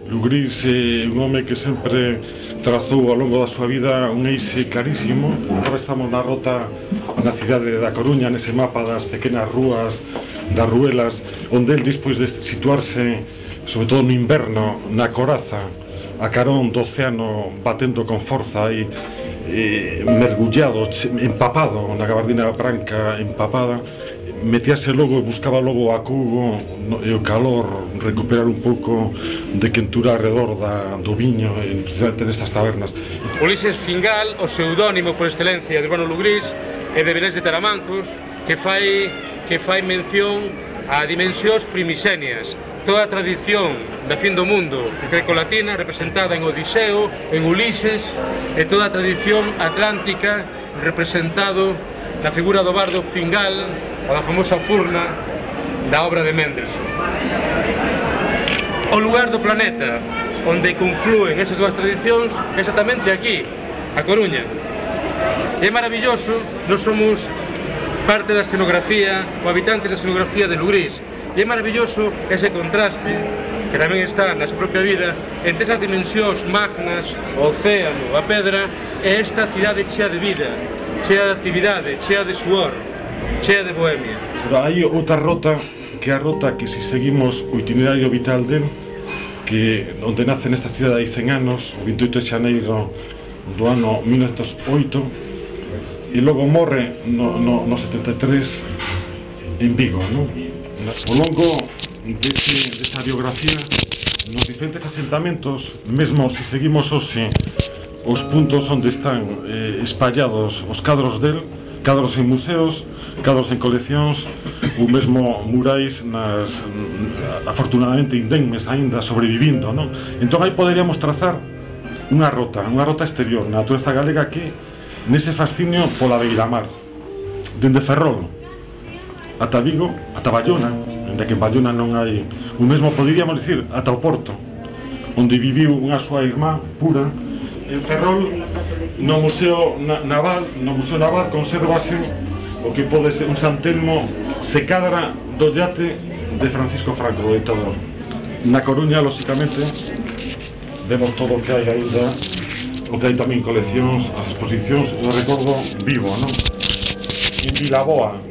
Lugrís é un home que sempre trazou ao longo da súa vida un eixe clarísimo. Agora estamos na rota na cidade da Coruña, nese mapa das pequenas rúas, das ruelas, onde el, despois de situarse, sobre todo no inverno, na coraza, a carón do océano, batendo con forza e mergullado, empapado, na gabardina branca empapada, metíase logo e buscaba logo a cubo e o calor, recuperar un pouco de quentura alrededor do viño, precisamente nestas tabernas. Ulises Fingal, o pseudónimo por excelencia de Urbano Lugrís e de Belés de Taramancos, que fai mención a dimensións primixenias, toda a tradición da fin do mundo grecolatina representada en Odiseo, en Ulises, e toda a tradición atlántica representado na figura do bardo Fingal, ou da famosa Furna da obra de Mendelssohn. O lugar do planeta onde conflúen esas dúas tradicións é exactamente aquí, a Coruña. E é maravilloso, nós somos parte da escenografía, ou habitantes da escenografía de Lugrís, e é maravilloso ese contraste que tamén está na súa propia vida entre esas dimensións magnas, o océano, a pedra, e esta cidade chea de vida, chea de actividade, chea de suor, chea de bohemia. Pero hai outra rota, que é a rota que se seguimos o itinerario vital del, que onde nace nesta cidade hai 100 anos, o 28 de xaneiro do ano 1908, e logo morre no 73 en Vigo, non? Ao longo desta biografía, nos diferentes asentamentos, mesmo se seguimos hoxe os puntos onde están espallados os cadros del, cadros en museos, cadros en coleccións, ou mesmo murais afortunadamente indemnes aínda sobrevivindo, non? Entón aí poderíamos trazar unha rota exterior na natureza galega que nese fascinio pola beiramar, dende Ferrol ata Vigo, ata Bayona, onde que en Bayona non hai, o mesmo poderíamos dicir ata o Porto, onde viviu unha súa irmá pura. En Ferrol, no Museo Naval, consérvase o que pode ser un San Telmo se cadra do yate de Francisco Franco, o ditador. Na Coruña, lóxicamente, vemos todo o que hai ainda, o que hai tamén coleccións, as exposicións, eu recordo vivo, non? En Vilaboa,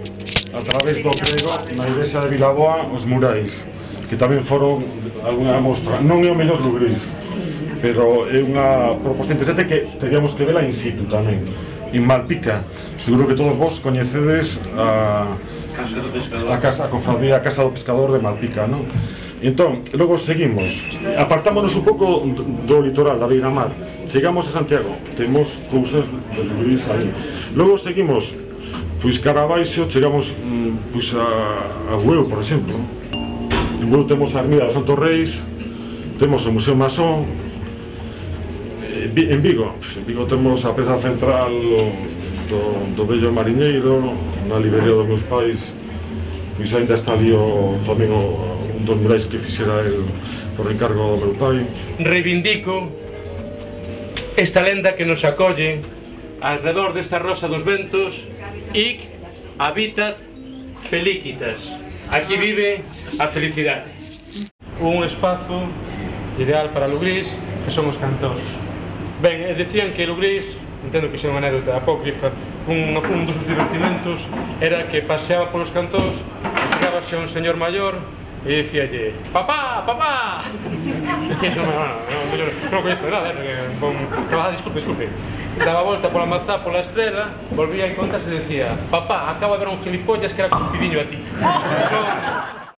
a través do Crego, na igrexa de Vilaboa, os murais, que tamén foron algunha mostra. Non é o mellor Lugrís, pero é unha proposta interesante que teríamos que vela in situ tamén. En Malpica, seguro que todos vos coñecedes a cofradía, a Casa do Pescador de Malpica, non? Entón, logo seguimos, apartámonos un pouco do litoral, da beiramar, chegamos a Santiago, temos cousas de Lugrís aí. Logo seguimos, pois cara abaixo, chegamos pois a Bueu, por exemplo. En Bueu temos a Ermida dos Santos Reis, temos o Museo Masón. En Vigo temos a peza central do Bello Mariñeiro, na librería dos meus pais, pois ainda está ali tamén un dos murais que fixera el por encargo do meu pai. Reivindico esta lenda que nos acolle alrededor desta rosa dos ventos, hic habitat felicitas. Aquí vive a felicidade. Un espazo ideal para Lugrís, que son os cantós. Ben, decían que Lugrís, entendo que xa é unha anécdota apócrifa, un dos seus divertimentos era que paseaba polos cantós e chegábase a un señor maior e dicíalle: papá, papá! Decía xo, non coñezo nada, disculpe. Daba a volta pola mazá, pola estrela, volvía a encontrarse e decía: papá, acaba de ver un gilipollas que era cuspidiño a ti.